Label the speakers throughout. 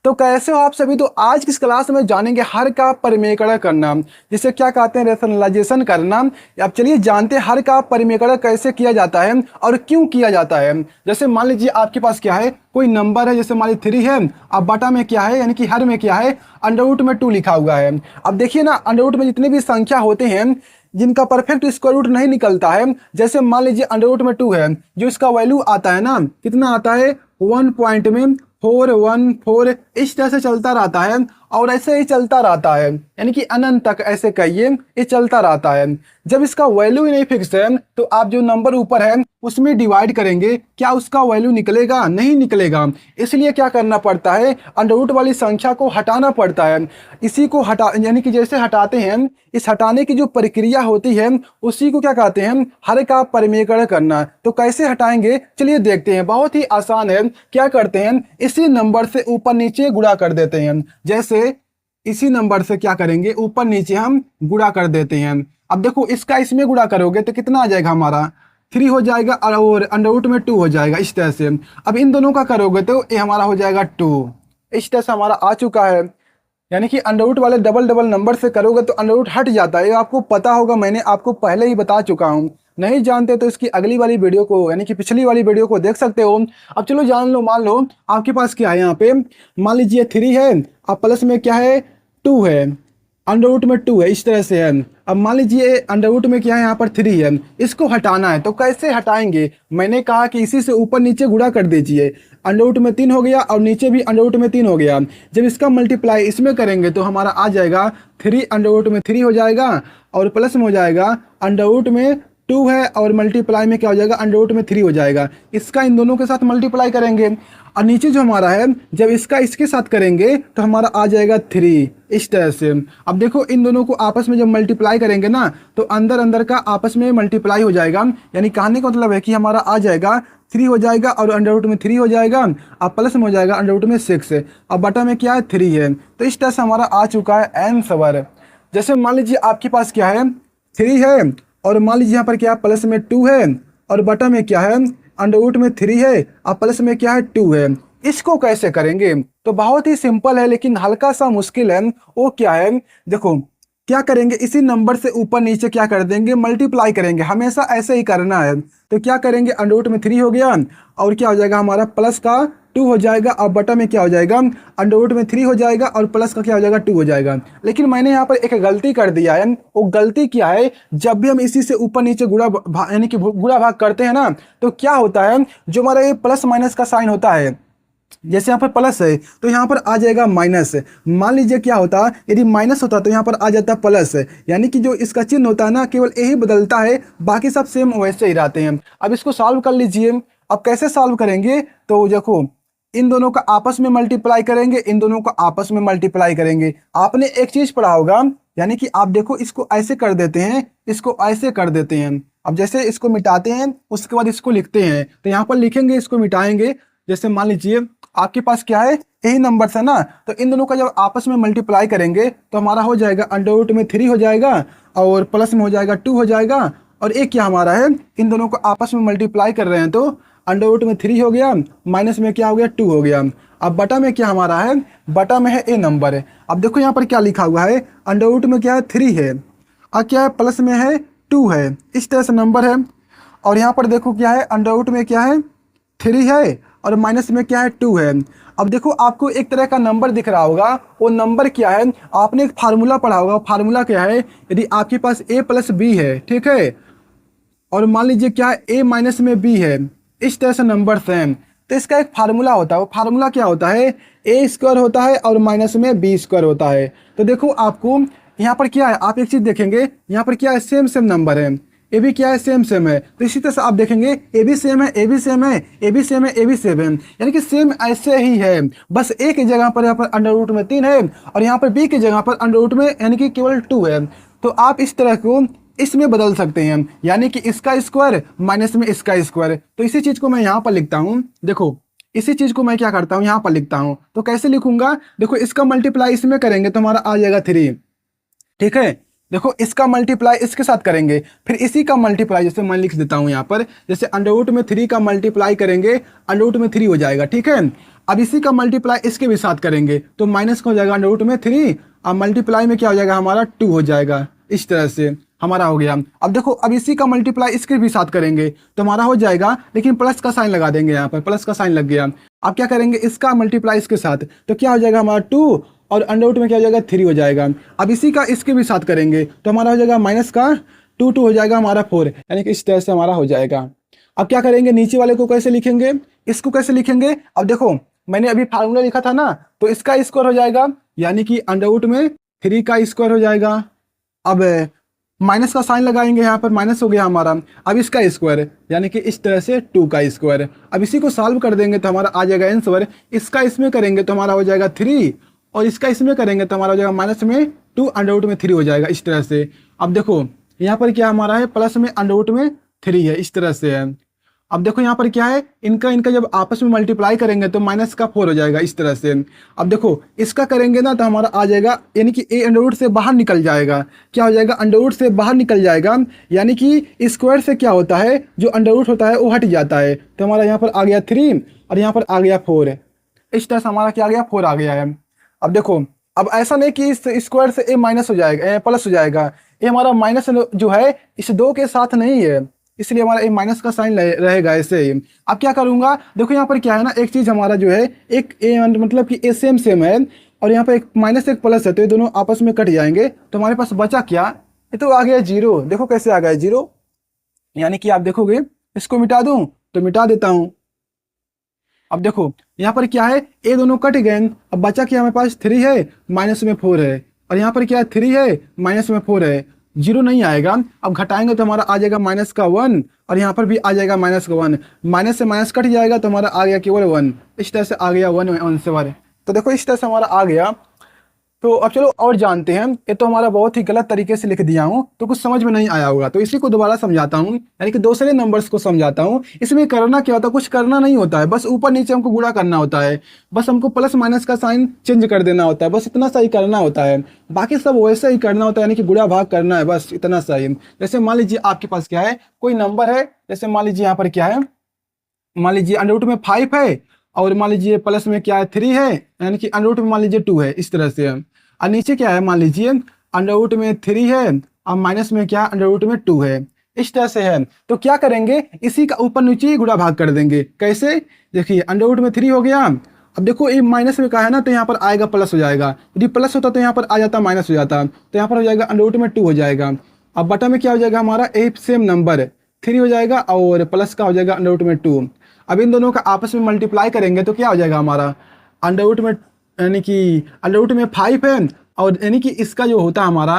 Speaker 1: तो कैसे हो आप सभी। तो आज की इस क्लास में जानेंगे हर का परिमेयकरण करना, जिसे क्या कहते हैं, रेशनलाइजेशन करना। अब चलिए जानते हैं हर का परिमेयकरण कैसे किया जाता है और क्यों किया जाता है। जैसे मान लीजिए आपके पास क्या है, कोई नंबर है, जैसे मान लीजिए 3 है। अब बटा में क्या है, यानी कि हर में क्या है, अंडर रूट में 2 लिखा हुआ है। अब देखिए ना, अंडर रूट में जितने भी संख्या होते हैं जिनका परफेक्ट स्क्वायर रूट नहीं निकलता है, जैसे मान लीजिए अंडर रूट में 2 है, जो इसका वैल्यू आता है ना, कितना आता है, 1.414, इस तरह से चलता रहता है और ऐसे ही चलता रहता है, यानी कि अनंत तक ऐसे कहिए, ये चलता रहता है। जब इसका वैल्यू ही नहीं फिक्स है तो आप जो नंबर ऊपर है उसमें डिवाइड करेंगे, क्या उसका वैल्यू निकलेगा? नहीं निकलेगा। इसलिए क्या करना पड़ता है, अंडर रूट वाली संख्या को हटाना पड़ता है। इसी को हटा, यानी कि जैसे हटाते हैं, इस हटाने की जो प्रक्रिया होती है उसी को क्या कहते हैं, हर का परिमेयकरण करना। तो कैसे हटाएंगे, चलिए देखते हैं। बहुत ही आसान है। क्या करते हैं, इसी नंबर से ऊपर नीचे गुणा कर देते हैं। जैसे इसी नंबर से क्या करेंगे, ऊपर नीचे हम गुणा कर देते हैं। अब देखो, इसका इसमें गुणा करोगे तो कितना आ जाएगा, हमारा 3 हो जाएगा और अंडर रूट में 2 हो जाएगा, इस तरह से। अब इन दोनों का करोगे तो ये हमारा हो जाएगा 2, इस तरह से हमारा आ चुका है। यानी कि अंडर रूट वाले डबल डबल नंबर से करोगे तो अंडर रूट हट जाता है। ये आपको पता होगा, मैंने आपको पहले ही बता चुका हूँ। नहीं जानते तो इसकी अगली वाली वीडियो को, यानी कि पिछली वाली वीडियो को देख सकते हो। अब चलो जान लो। मान लो आपके पास क्या है, यहाँ पे मान लीजिए 3 है, अब प्लस में क्या है, 2 है, अंडर रूट में 2 है, इस तरह से है। अब मान लीजिए अंडर रूट में क्या है, यहाँ पर 3 है, इसको हटाना है। तो कैसे हटाएंगे, मैंने कहा कि इसी से ऊपर नीचे गुणा कर दीजिए। अंडर रूट में 3 हो गया और नीचे भी अंडर रूट में 3 हो गया। जब इसका मल्टीप्लाई इसमें करेंगे तो हमारा आ जाएगा 3 अंडर रूट में 3 हो जाएगा और प्लस में हो जाएगा अंडर रूट में 2 है और मल्टीप्लाई में क्या हो जाएगा, अंडर रूट में 3 हो जाएगा। इसका इन दोनों के साथ मल्टीप्लाई करेंगे और नीचे जो हमारा है, जब इसका इसके साथ करेंगे तो हमारा आ जाएगा 3, इस तरह से। अब देखो, इन दोनों को आपस में जब मल्टीप्लाई करेंगे ना तो अंदर अंदर का आपस में मल्टीप्लाई हो जाएगा। यानी कहने का मतलब है कि हमारा आ जाएगा 3 हो जाएगा और अंडर रूट में 3 हो जाएगा, अब प्लस में हो जाएगा अंडर रूट में 6, अब बटा में क्या है, 3 है। तो इस तरह से हमारा आ चुका है आंसर। जैसे मान लीजिए आपके पास क्या है, 3 है और मान लीजिए यहाँ पर क्या है, प्लस में 2 है और बटा में क्या है, अंडर रूट में 3 है और प्लस में क्या है, 2 है। इसको कैसे करेंगे, तो बहुत ही सिंपल है लेकिन हल्का सा मुश्किल है। वो क्या है, देखो क्या करेंगे, इसी नंबर से ऊपर नीचे क्या कर देंगे, मल्टीप्लाई करेंगे। हमेशा ऐसे ही करना है। तो क्या करेंगे, अंडर रूट में 3 हो गया और क्या हो जाएगा, हमारा प्लस का 2 हो जाएगा और बटा में क्या हो जाएगा, अंडर रूट में 3 हो जाएगा और प्लस का क्या हो जाएगा, 2 हो जाएगा। लेकिन मैंने यहाँ पर एक गलती कर दिया है। वो गलती क्या है, जब भी हम इसी से ऊपर नीचे गुणा यानी कि गुणा भाग करते हैं ना, तो क्या होता है, जो हमारा ये प्लस माइनस का साइन होता है, जैसे यहाँ पर प्लस है तो यहाँ पर आ जाएगा माइनस। मान लीजिए क्या होता, यदि माइनस होता तो यहाँ पर आ जाता प्लस। यानी कि जो इसका चिन्ह होता है ना, केवल यही बदलता है, बाकी सब सेम वैसे ही रहते हैं। अब इसको सॉल्व कर लीजिए। अब कैसे सॉल्व करेंगे, तो देखो इन दोनों का आपस में मल्टीप्लाई करेंगे, इन दोनों का आपस में मल्टीप्लाई करेंगे। आपने एक चीज पढ़ा होगा, यानी कि आप देखो इसको ऐसे कर देते हैं, इसको ऐसे कर देते हैं। अब जैसे इसको मिटाते हैं उसके बाद इसको लिखते हैं, तो यहाँ पर लिखेंगे, इसको मिटाएंगे। जैसे मान लीजिए आपके पास क्या है, यही नंबर है ना, तो इन दोनों का जब आपस में मल्टीप्लाई करेंगे तो हमारा हो जाएगा अंडर रूट में 3 हो जाएगा और प्लस में हो जाएगा 2 हो जाएगा। और एक क्या हमारा है, इन दोनों को आपस में मल्टीप्लाई कर रहे हैं तो अंडर रूट में 3 हो गया, माइनस में क्या हो गया, 2 हो गया। अब बटा में क्या हमारा है, बटा में है ए नंबर है। अब देखो यहाँ पर क्या लिखा हुआ है, अंडर रूट में क्या है, 3 है और क्या है, प्लस में है 2 है, इस तरह से नंबर है। और यहाँ पर देखो क्या है, अंडर रूट में क्या है, 3 है और माइनस में क्या है, 2 है। अब देखो आपको एक तरह का नंबर दिख रहा होगा, वो नंबर क्या है, आपने एक फार्मूला पढ़ा होगा। फार्मूला क्या है, यदि आपके पास a प्लस बी है, ठीक है, और मान लीजिए क्या है, a माइनस में b है, इस तरह से नंबर हैं, तो इसका एक फार्मूला होता है। वो फार्मूला क्या होता है, a स्क्वायर होता है और माइनस में b स्क्वायर होता है। तो देखो आपको यहाँ पर क्या है, आप एक चीज देखेंगे, यहाँ पर क्या है, सेम सेम नंबर है, ए भी क्या है, सेम सेम है। तो इसी तरह से आप देखेंगे ए भी सेम है, ए भी सेम है, ए भी सेम है, ए भी सेम है, यानी कि सेम ऐसे ही है। बस ए की जगह पर यहाँ पर अंडर रूट में 3 है और यहाँ पर बी की जगह पर अंडर रूट में यानी कि केवल 2 है। तो आप इस तरह को इसमें बदल सकते हैं, यानी कि इसका स्क्वायर माइनस में इसका स्क्वायर। तो इसी चीज को मैं यहाँ पर लिखता हूँ। देखो इसी चीज को मैं क्या करता हूँ, यहाँ पर लिखता हूँ। तो कैसे लिखूंगा, देखो इसका मल्टीप्लाई इसमें करेंगे तो हमारा आ जाएगा 3, ठीक है। देखो इसका मल्टीप्लाई इसके साथ करेंगे, फिर इसी का मल्टीप्लाई, जैसे मैं लिख देता हूं यहाँ पर, जैसे √3 का मल्टीप्लाई करेंगे √3 हो जाएगा, ठीक है। अब इसी का मल्टीप्लाई इसके भी साथ करेंगे तो माइनस का हो जाएगा √3 और मल्टीप्लाई में क्या हो जाएगा हमारा 2 हो जाएगा। इस तरह से हमारा हो गया। अब देखो अब इसी का मल्टीप्लाई इसके भी साथ करेंगे तो हमारा हो जाएगा, लेकिन प्लस का साइन लगा देंगे, यहाँ पर प्लस का साइन लग गया। अब क्या करेंगे, इसका मल्टीप्लाई इसके साथ, तो क्या हो जाएगा हमारा 2 और अंडर में क्या हो जाएगा 3 हो जाएगा। अब इसी का इसके भी साथ करेंगे तो हमारा हो जाएगा माइनस का 2 हो जाएगा हमारा 4, यानी कि इस तरह से हमारा हो जाएगा। अब क्या करेंगे, नीचे वाले को कैसे लिखेंगे, इसको कैसे लिखेंगे। अब देखो मैंने अभी फार्मूला लिखा था ना, तो इसका स्क्वायर हो जाएगा, यानी कि √3 का स्क्वायर हो जाएगा। अब माइनस का साइन लगाएंगे, यहाँ पर माइनस हो गया हमारा। अब इसका स्क्वायर, यानी कि इस तरह से 2 का स्क्वायर। अब इसी को सॉल्व कर देंगे तो हमारा आ जाएगा आंसर। इसका इसमें करेंगे तो हमारा हो जाएगा 3 और इसका इसमें करेंगे तो हमारा हो जाएगा माइनस में 2 √3 हो जाएगा, इस तरह से। अब देखो यहाँ पर क्या हमारा है, प्लस में √3 है, इस तरह से है। अब देखो यहाँ पर क्या है, इनका जब आपस में मल्टीप्लाई करेंगे तो माइनस का 4 हो जाएगा, इस तरह से। अब देखो इसका करेंगे ना तो हमारा आ जाएगा, यानी कि ए अंडर से बाहर निकल जाएगा। क्या हो जाएगा, अंडर से बाहर निकल जाएगा, यानी कि स्क्वायर से क्या होता है, जो अंडर होता है वो हट जाता है। तो हमारा यहाँ पर आ गया 3 और यहाँ पर आ गया 4, इस तरह से हमारा क्या आ गया 4 आ गया है। अब देखो अब ऐसा नहीं कि इस स्क्वायर से ए माइनस हो जाएगा, प्लस हो जाएगा। ये हमारा माइनस जो है इस 2 के साथ नहीं है, इसलिए हमारा एक माइनस का साइन रहेगा ऐसे ही। अब क्या करूंगा, देखो यहाँ पर क्या है ना, एक चीज हमारा जो है एक ए मतलब कि ए सेम है और यहाँ पर एक माइनस एक प्लस है, तो ये दोनों आपस में कट जाएंगे। तो हमारे पास बचा क्या, ये तो आ गया 0। देखो कैसे आ गया 0, यानी कि आप देखोगे इसको मिटा दूं तो मिटा देता हूं। अब देखो यहाँ पर क्या है, ए दोनों कट गए। अब बचा क्या हमारे पास 3 है, माइनस में 4 है, और यहाँ पर क्या है 3 है, माइनस में 4 है, 0 नहीं आएगा। अब घटाएंगे तो हमारा आ जाएगा माइनस का 1 और यहाँ पर भी आ जाएगा माइनस का 1। माइनस से माइनस कट जाएगा तो हमारा आ गया केवल 1, इस तरह से आ गया 1 से 1। तो देखो इस तरह से हमारा आ गया। तो अब चलो और जानते हैं, ये तो हमारा बहुत ही गलत तरीके से लिख दिया हूँ तो कुछ समझ में नहीं आया होगा, तो इसी को दोबारा समझाता हूँ, यानी कि दूसरे नंबर्स को समझाता हूँ। इसमें करना क्या होता है, कुछ करना नहीं होता है, बस ऊपर नीचे हमको गुणा करना होता है, बस हमको प्लस माइनस का साइन चेंज कर देना होता है, बस इतना सा ही करना होता है। बाकी सब वैसे ही करना होता है, यानी कि गुणा भाग करना है, बस इतना सा ही। जैसे मान लीजिए आपके पास क्या है, कोई नंबर है, जैसे मान लीजिए यहाँ पर क्या है, मान लीजिए अंडर में 5 है और मान लीजिए प्लस में क्या है 3 है, यानी कि अंडर में मान लीजिए 2 है, इस तरह से। और नीचे क्या है, मान लीजिए अंडर में 3 है और माइनस में क्या अंडर में 2 है, इस तरह से है। तो क्या करेंगे, इसी का ऊपर नीचे गुणा भाग कर देंगे। कैसे, देखिए अंडर में 3 हो गया। अब देखो ये माइनस में कहा है ना, तो यहाँ पर आएगा प्लस हो जाएगा, यदि प्लस होता तो यहाँ पर आ जाता माइनस हो जाता, तो यहाँ पर हो जाएगा अंडर में 2 हो जाएगा। अब बटा में क्या हो जाएगा हमारा, एक सेम नंबर 3 हो जाएगा और प्लस का हो जाएगा अंडर में 2। अब इन दोनों का आपस में मल्टीप्लाई करेंगे तो क्या हो जाएगा हमारा, अंडर में, यानी कि अंडर में 5 है और यानी कि इसका जो होता है हमारा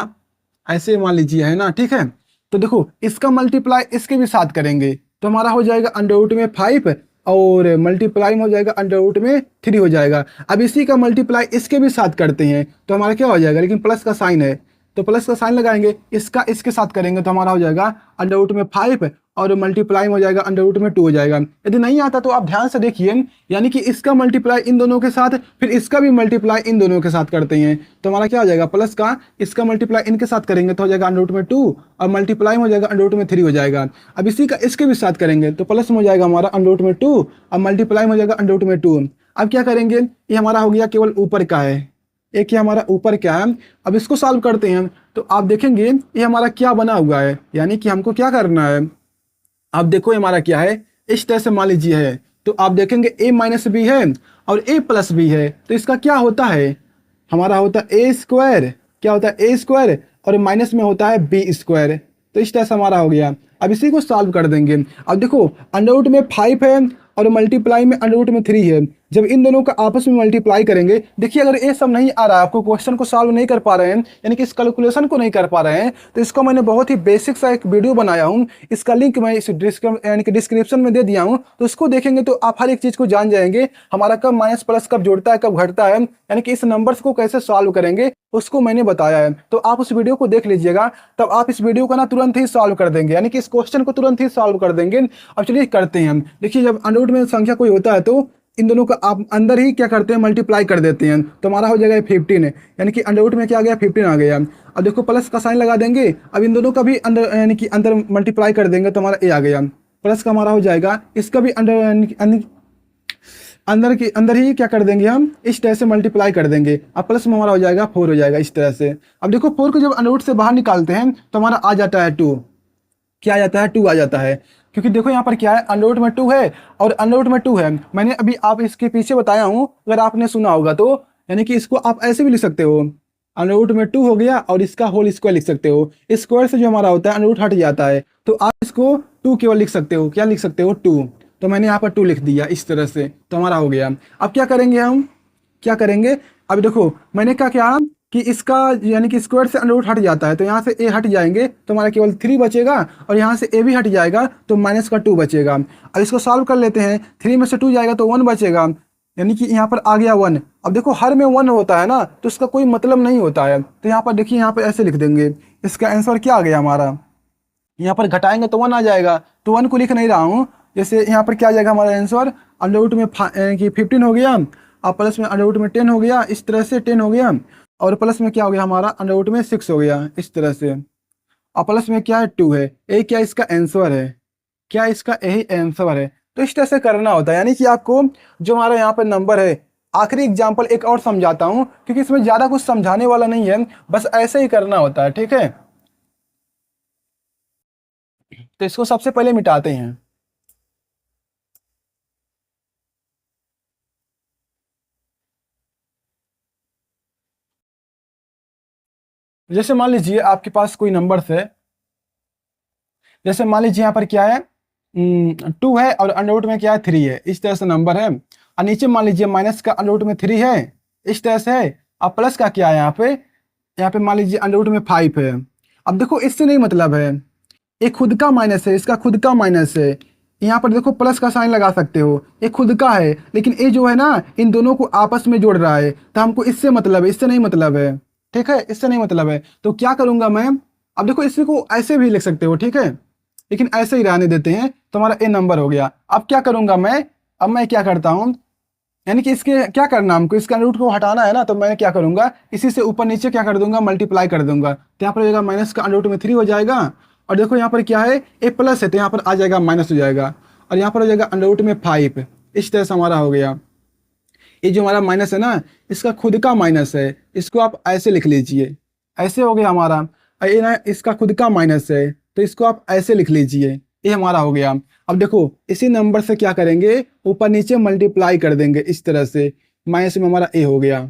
Speaker 1: ऐसे मान लीजिए है ना, ठीक है। तो देखो इसका मल्टीप्लाई इसके भी साथ करेंगे तो हमारा हो जाएगा अंडर में 5 और मल्टीप्लाई में हो जाएगा अंडर में 3 हो जाएगा। अब इसी का मल्टीप्लाई इसके भी साथ करते हैं तो हमारा क्या हो जाएगा, लेकिन प्लस का साइन है तो प्लस का साइन लगाएंगे, इसका इसके साथ करेंगे तो हमारा हो जाएगा अंडर में 5 और मल्टीप्लाई में हो जाएगा अंडर में 2 हो जाएगा। यदि नहीं आता तो आप ध्यान से देखिए, यानी कि इसका मल्टीप्लाई इन दोनों के साथ, फिर इसका भी मल्टीप्लाई इन दोनों के साथ करते हैं तो हमारा क्या हो जाएगा, प्लस का इसका मल्टीप्लाई इनके साथ करेंगे तो हो जाएगा अंडर में 2 और मल्टीप्लाई में हो जाएगा अंडर में 3 हो जाएगा। अब इसी का इसके भी साथ करेंगे तो प्लस में हो जाएगा हमारा अंडर में 2 और मल्टीप्लाई में हो जाएगा अंडर में 2। अब क्या करेंगे, ये हमारा हो गया केवल ऊपर का है, एक ही हमारा ऊपर क्या है। अब इसको सॉल्व करते हैं तो आप देखेंगे ये हमारा क्या बना हुआ है, यानी कि हमको क्या करना है। आप देखो हमारा क्या है, इस तरह से मान लीजिए है, तो आप देखेंगे a माइनस बी है और a प्लस बी है, तो इसका क्या होता है, हमारा होता है a स्क्वायर, क्या होता है a स्क्वायर और माइनस में होता है b स्क्वायर। तो इस तरह से हमारा हो गया। अब इसी को सॉल्व कर देंगे। अब देखो अंडर में 5 है और मल्टीप्लाई में अंडर में 3 है, जब इन दोनों का आपस में मल्टीप्लाई करेंगे, देखिए अगर ये सब नहीं आ रहा है, आपको क्वेश्चन को सॉल्व नहीं कर पा रहे हैं, यानी कि इस कैलकुलेशन को नहीं कर पा रहे हैं, तो इसको मैंने बहुत ही बेसिक सा एक वीडियो बनाया हूँ, इसका लिंक मैं इस यानी कि डिस्क्रिप्शन में दे दिया हूँ, तो उसको देखेंगे तो आप हर एक चीज़ को जान जाएंगे, हमारा कब माइनस प्लस कब जुड़ता है कब घटता है, यानी कि इस नंबर्स को कैसे सॉल्व करेंगे उसको मैंने बताया है। तो आप उस वीडियो को देख लीजिएगा, तब आप इस वीडियो को ना तुरंत ही सॉल्व कर देंगे, यानी कि इस क्वेश्चन को तुरंत ही सॉल्व कर देंगे। अब चलिए करते हैं हम। देखिए जब अंडर में संख्या कोई होता है तो इन दोनों का आप अंदर ही क्या करते हैं, मल्टीप्लाई कर देते हैं, तो हमारा हो जाएगा 15 है, यानी कि अंडर रूट में क्या आ गया, 15 आ गया। अब देखो प्लस का साइन लगा देंगे, अब इन दोनों का भी अंदर यानी कि अंदर मल्टीप्लाई कर देंगे तो हमारा ए आ गया, प्लस का हमारा हो जाएगा, इसका भी अंदर ही क्या कर देंगे हम, इस तरह से मल्टीप्लाई कर देंगे, अब प्लस में हमारा हो जाएगा 4 हो जाएगा इस तरह से। अब देखो 4 को जब अंडर रूट से बाहर निकालते हैं तो हमारा आ जाता है 2, क्या आ जाता है, 2 आ जाता है, क्योंकि देखो यहाँ पर क्या है, अंडर रूट में 2 है और अंडर रूट में 2 है। मैंने अभी आप इसके पीछे बताया हूँ, अगर आपने सुना होगा तो, यानी कि इसको आप ऐसे भी लिख सकते हो, अंडर रूट में 2 हो गया और इसका होल स्क्वायर लिख सकते हो, स्क्वायर से जो हमारा होता है अंडर रूट हट जाता है, तो आप इसको 2 केवल लिख सकते हो, क्या लिख सकते हो, 2, तो मैंने यहाँ पर 2 लिख दिया इस तरह से, तो हमारा हो गया। अब क्या करेंगे हम, क्या करेंगे, अब देखो मैंने क्या कि इसका यानी कि स्क्वायर से अंडर रूट हट जाता है, तो यहाँ से ए हट जाएंगे तो हमारा केवल 3 बचेगा, और यहाँ से ए भी हट जाएगा तो माइनस का 2 बचेगा। अब इसको सॉल्व कर लेते हैं, 3 में से 2 जाएगा तो 1 बचेगा, यानी कि यहाँ पर आ गया 1। अब देखो हर में 1 होता है ना, तो इसका कोई मतलब नहीं होता है, तो यहाँ पर देखिए, यहाँ पर ऐसे लिख देंगे, इसका आंसर क्या आ गया हमारा, यहाँ पर घटाएंगे तो 1 आ जाएगा, तो 1 को लिख नहीं रहा हूँ, जैसे यहाँ पर क्या आ जाएगा हमारा आंसर, अंडर रूट में 15 हो गया, और प्लस में अंडर रूट में 10 हो गया, इस तरह से 10 हो गया, और प्लस में क्या हो गया हमारा, अंडर रूट में 6 हो गया इस तरह से, और प्लस में क्या है, 2 है, ये क्या इसका आंसर है, क्या इसका यही आंसर है। तो इस तरह से करना होता है, यानी कि आपको जो हमारा यहाँ पर नंबर है, आखिरी एग्जाम्पल एक और समझाता हूँ, क्योंकि इसमें ज़्यादा कुछ समझाने वाला नहीं है, बस ऐसे ही करना होता है, ठीक है। तो इसको सबसे पहले मिटाते हैं, जैसे मान लीजिए आपके पास कोई नंबर है, जैसे मान लीजिए यहाँ पर क्या है, 2 है और अंडर रूट में क्या है, 3 है, इस तरह से नंबर है, और नीचे मान लीजिए माइनस का अंडर रूट में 3 है, इस तरह से है, और प्लस का क्या है यहाँ पे मान लीजिए अंडर रूट में 5 है। अब देखो इससे नहीं मतलब है, ये खुद का माइनस है, इसका खुद का माइनस है, यहाँ पर देखो प्लस का साइन लगा सकते हो, ये खुद का है, लेकिन ये जो है ना, इन दोनों को आपस में जोड़ रहा है, तो हमको इससे मतलब है, इससे नहीं मतलब है, ठीक है, इससे नहीं मतलब है। तो क्या करूंगा मैं, अब देखो इसी को ऐसे भी लिख सकते हो, ठीक है, लेकिन ऐसे ही रहने देते हैं, तो हमारा ए नंबर हो गया। अब क्या करूंगा मैं, अब मैं क्या करता हूँ, यानी कि इसके क्या करना, हमको इसका रूट को हटाना है ना, तो मैं क्या करूंगा, इसी से ऊपर नीचे क्या कर दूंगा, मल्टीप्लाई कर दूंगा, तो यहाँ पर हो जाएगा माइनस का अंडर रूट में 3 हो जाएगा, और देखो यहाँ पर क्या है, ए प्लस है, तो यहाँ पर आ जाएगा माइनस हो जाएगा, और यहाँ पर हो जाएगा अंडर रूट में 5, इस तरह से हमारा हो गया। ये जो हमारा माइनस है ना, इसका खुद का माइनस है, इसको आप ऐसे लिख लीजिए, ऐसे हो गया हमारा, और ये ना इसका खुद का माइनस है, तो इसको आप ऐसे लिख लीजिए, ये हमारा हो गया। अब देखो इसी नंबर से क्या करेंगे, ऊपर नीचे मल्टीप्लाई कर देंगे इस तरह से, माइनस में हमारा ए हो गया।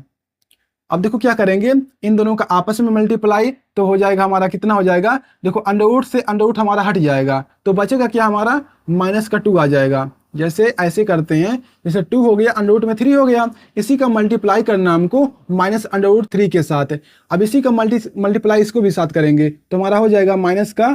Speaker 1: अब देखो क्या करेंगे, इन दोनों का आपस में मल्टीप्लाई, तो हो जाएगा हमारा कितना हो जाएगा, देखो अंडर रूट से अंडर रूट हमारा हट जाएगा, तो बचेगा क्या हमारा, माइनस का 2 आ जाएगा। जैसे ऐसे करते हैं, जैसे 2 हो गया, अंडर रूट में 3 हो गया, इसी का मल्टीप्लाई करना हमको माइनस अंडर रूट 3 के साथ। अब इसी का मल्टीप्लाई इसको भी साथ करेंगे, तो हमारा हो जाएगा माइनस का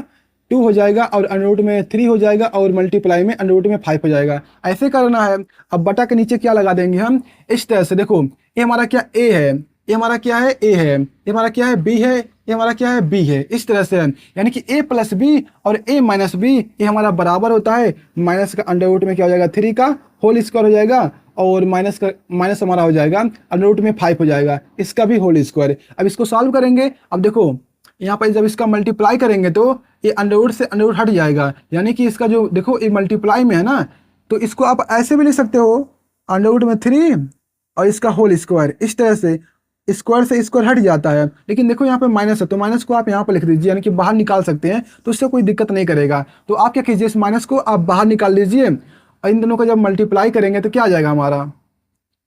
Speaker 1: 2 हो जाएगा, और अंडर रूट में 3 हो जाएगा, और मल्टीप्लाई में अंडर रूट में 5 हो जाएगा, ऐसे करना है। अब बटा के नीचे क्या लगा देंगे हम, इस तरह से, देखो ये हमारा क्या ए है, ये हमारा क्या है, ए है, ये हमारा क्या है, बी है, ये हमारा क्या है, बी है, इस तरह से, यानी कि ए प्लस बी और ए माइनस बी ये हमारा बराबर होता है, माइनस का अंडर रूट में क्या हो जाएगा, 3 का होल स्क्वायर हो जाएगा, और माइनस हमारा हो जाएगा अंडर रूट में 5 हो जाएगा, इसका भी होल स्क्वायर। अब इसको सॉल्व करेंगे, अब देखो यहाँ पर जब इसका मल्टीप्लाई करेंगे तो ये अंडर रूट से अंडर रूट हट जाएगा, यानी कि इसका जो देखो ये मल्टीप्लाई में है ना, तो इसको आप ऐसे भी लिख सकते हो, अंडर रूट में 3 और इसका होल स्क्वायर, इस तरह से स्क्वायर से स्क्वायर हट जाता है, लेकिन देखो यहाँ पे माइनस है, तो माइनस को आप यहाँ पर लिख दीजिए, यानी कि बाहर निकाल सकते हैं, तो उससे कोई दिक्कत नहीं करेगा। तो आप क्या कीजिए, इस माइनस को आप बाहर निकाल लीजिए, और इन दोनों को जब मल्टीप्लाई करेंगे तो क्या आ जाएगा हमारा,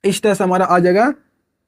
Speaker 1: इस तरह से हमारा आ जाएगा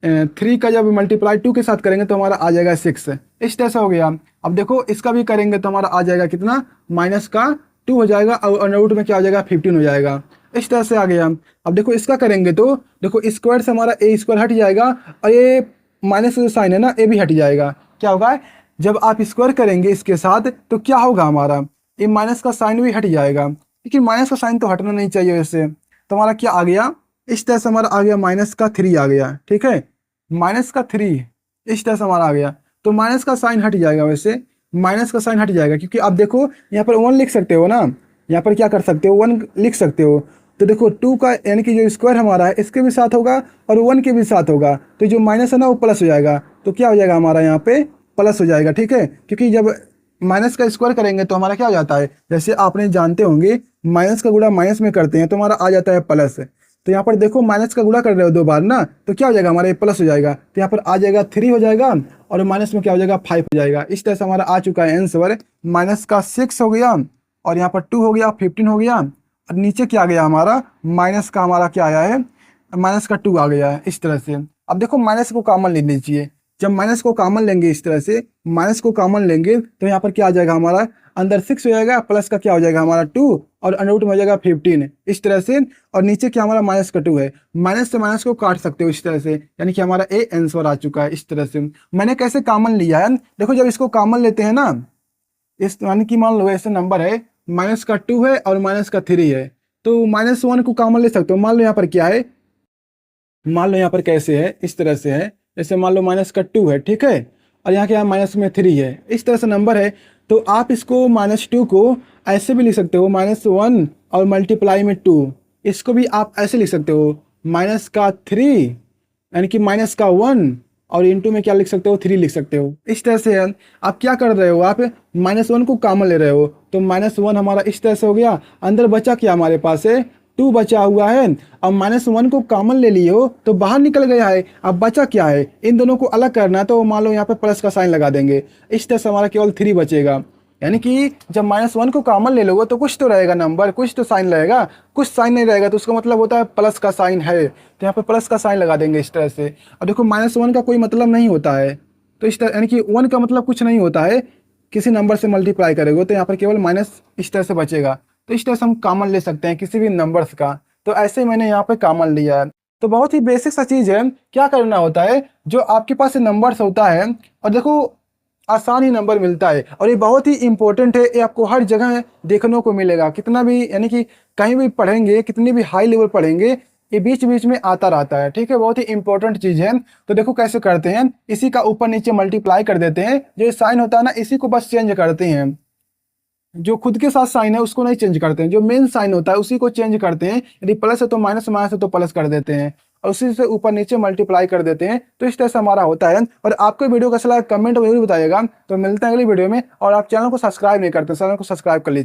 Speaker 1: 3 का जब मल्टीप्लाई 2 के साथ करेंगे तो हमारा आ जाएगा 6, इस तरह से हो गया। अब देखो इसका भी करेंगे तो हमारा आ जाएगा कितना, माइनस का 2 हो जाएगा, और अंडर रूट में क्या हो जाएगा, 15 हो जाएगा, इस तरह से आ गया। अब देखो इसका करेंगे तो देखो स्क्वायर से हमारा ए स्क्वायर हट जाएगा, और ये माइनस का जो साइन है ना, ए भी हट जाएगा। क्या होगा, जब आप स्क्वायर करेंगे इसके साथ तो क्या होगा हमारा, ये माइनस का साइन भी हट जाएगा, लेकिन माइनस का साइन तो हटना नहीं चाहिए वैसे, तो हमारा क्या आ गया, इस तरह से हमारा आ गया माइनस का 3 आ गया, ठीक है, माइनस का 3 इस तरह से हमारा आ गया, तो माइनस का साइन हट जाएगा, वैसे माइनस का साइन हट जाएगा, क्योंकि आप देखो यहाँ पर 1 लिख सकते हो ना, यहाँ पर क्या कर सकते हो, 1 लिख सकते हो, तो देखो 2 का यानी कि जो स्क्वायर हमारा है इसके भी साथ होगा और 1 के भी साथ होगा, तो जो माइनस है ना वो प्लस हो जाएगा। तो क्या हो जाएगा हमारा यहाँ पे प्लस हो जाएगा, ठीक है। क्योंकि जब माइनस का स्क्वायर करेंगे तो हमारा क्या हो जाता है, जैसे आपने जानते होंगे माइनस का गुणा माइनस में करते हैं तो हमारा आ जाता है प्लस। तो यहाँ पर देखो माइनस का गुणा कर रहे हो 2 बार ना, तो क्या हो जाएगा हमारा ये प्लस हो जाएगा, तो यहाँ पर आ जाएगा 3 हो जाएगा और माइनस में क्या हो जाएगा 5 हो जाएगा। इस तरह से हमारा आ चुका है आंसर, माइनस का 6 हो गया और यहाँ पर 2 हो गया, 15 हो गया और नीचे क्या आ गया हमारा माइनस का, हमारा क्या आया है माइनस का 2 आ गया है इस तरह से। अब देखो माइनस को कॉमन ले लीजिए, जब माइनस को कॉमन लेंगे इस तरह से, माइनस को कॉमन लेंगे तो यहाँ पर क्या आ जाएगा हमारा अंदर 6 हो जाएगा, प्लस का क्या हो जाएगा हमारा 2 और अंडर रूट में हो जाएगा 15 इस तरह से। और नीचे क्या हमारा माइनस का 2 है, माइनस से माइनस को काट सकते हो इस तरह से, यानी कि हमारा ए आंसर आ चुका है इस तरह से। मैंने कैसे कॉमन लिया है, देखो जब इसको कॉमन लेते हैं ना, इस यानी कि मान लो ऐसे नंबर है माइनस का 2 है और माइनस का 3 है, तो -1 को कॉमन ले सकते हो। मान लो यहाँ पर क्या है, मान लो यहाँ पर कैसे है, इस तरह से है, जैसे मान लो माइनस का 2 है, ठीक है, और यहाँ क्या माइनस में 3 है, इस तरह से नंबर है। तो आप इसको -2 को ऐसे भी लिख सकते हो -1 और मल्टीप्लाई में 2, इसको भी आप ऐसे लिख सकते हो माइनस का 3 यानी कि माइनस का 1 और इंटू में क्या लिख सकते हो 3 लिख सकते हो इस तरह से है। आप क्या कर रहे हो, आप -1 को कॉमन ले रहे हो, तो -1 हमारा इस तरह से हो गया, अंदर बचा क्या हमारे पास है 2 बचा हुआ है। अब -1 को कॉमन ले लिए हो तो बाहर निकल गया है, अब बचा क्या है, इन दोनों को अलग करना है, तो मान लो यहाँ पे प्लस का साइन लगा देंगे, इस तरह से हमारा केवल 3 बचेगा। यानी कि जब -1 को कॉमन ले लोगे तो कुछ तो रहेगा नंबर, कुछ तो साइन रहेगा, कुछ साइन नहीं रहेगा तो उसका मतलब होता है प्लस का साइन है, तो यहाँ पे प्लस का साइन लगा देंगे इस तरह से। और देखो -1 का कोई मतलब नहीं होता है, तो इस तरह यानी कि 1 का मतलब कुछ नहीं होता है, किसी नंबर से मल्टीप्लाई करेंगे तो यहाँ पर केवल माइनस इस तरह से बचेगा, तो इस तरह से हम कॉमन ले सकते हैं किसी भी नंबर्स का। तो ऐसे ही मैंने यहाँ पे कॉमन लिया है। तो बहुत ही बेसिक सा चीज़ है, क्या करना होता है, जो आपके पास नंबर्स होता है और देखो आसान ही नंबर मिलता है और ये बहुत ही इंपॉर्टेंट है, ये आपको हर जगह देखने को मिलेगा, कितना भी यानी कि कहीं भी पढ़ेंगे, कितनी भी हाई लेवल पढ़ेंगे, ये बीच बीच में आता रहता है, ठीक है, बहुत ही इंपॉर्टेंट चीज़ है। तो देखो कैसे करते हैं, इसी का ऊपर नीचे मल्टीप्लाई कर देते हैं, जो साइन होता है ना इसी को बस चेंज करते हैं, जो खुद के साथ साइन है उसको नहीं चेंज करते हैं, जो मेन साइन होता है उसी को चेंज करते हैं, यदि प्लस है तो माइनस, माइनस है तो प्लस कर देते हैं और उसी से ऊपर नीचे मल्टीप्लाई कर देते हैं। तो इस तरह से हमारा होता है। और आपको वीडियो कैसा लगा कमेंट में जरूर बताइएगा। तो मिलते हैं अगली वीडियो में, और आप चैनल को सब्सक्राइब नहीं करते, चैनल को सब्सक्राइब कर लीजिए।